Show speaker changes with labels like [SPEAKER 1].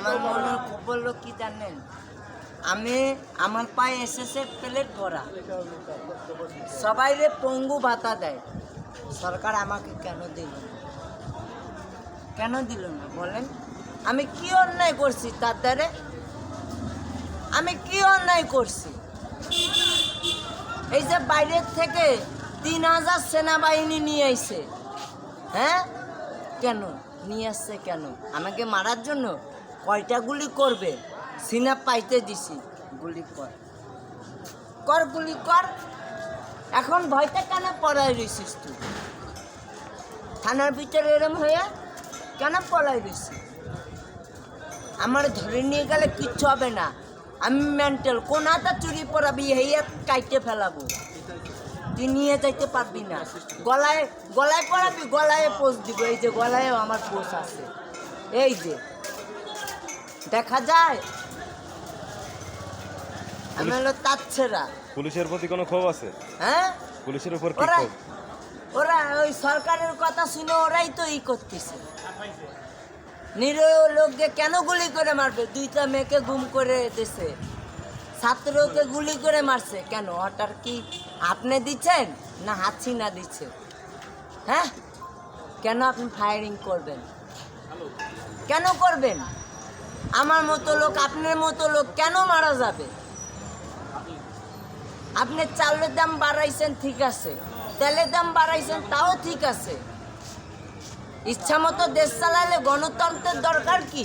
[SPEAKER 1] আমার মনের খুব বললো কি জানেন, আমি আমার পায়ে এসএসের প্লেট ভরা, সবাইরে পঙ্গু ভাতা দেয়, সরকার আমাকে কেন দিল না? কেন দিল না বলেন? আমি কি অন্যায় করছি তার দ্বারে? আমি কি অন্যায় করছি? এই যে বাইরের থেকে 3000 সেনাবাহিনী নিয়ে আইছে, হ্যাঁ কেন নিয়ে আসছে? কেন আমাকে মারার জন্য? কয়টা গুলি করবে? সিনা পাইতে দিছি, গুলি কর কর, গুলি কর। এখন ভয়টা কেন পড়াই রইছিস তুই? থানার ভিতরে এরম হয়ে কেন পড়াই রইছি? আমার ধরে নিয়ে গেলে কিচ্ছু হবে না, আমি মেন্টাল। কোন হাতা চুরি পরাবি হইয়া কাইটে ফেলাবো, তুই নিয়ে যাইতে পারবি না। গলায় গলায় পরাবি, গলায় পোষ দিব। এই যে গলায়ও আমার পোষ আছে, এই যে দেখা যায়। আমি হলো তাচ্ছেরা।
[SPEAKER 2] পুলিশের প্রতি কোনো ক্ষোভ আছে?
[SPEAKER 1] হ্যাঁ,
[SPEAKER 2] পুলিশের উপর কি
[SPEAKER 1] ওরা
[SPEAKER 2] ক্ষোভ?
[SPEAKER 1] ওরা ওই সরকারের কথা শুনে ওরাই তো ই করতেছে। নিরীহ লোককে কেন গুলি করে মারবে? 2টা মেয়েকে গুম করে দিছে, ছাত্রকে গুলি করে মারছে কেন? অর্ডার কি আপনি দিচ্ছেন না হাসিনা দিচ্ছে? হ্যাঁ, কেন আপনি ফায়ারিং করবেন? কেন করবেন? আমার মতো লোক, আপনার মতো লোক কেন মারা যাবে? আপনি চালের দাম বাড়াইছেন, ঠিক আছে, তেলের দাম বাড়াইছেন, তাও ঠিক আছে। ইচ্ছা মতো দেশ চালালে গণতন্ত্রের দরকার কি?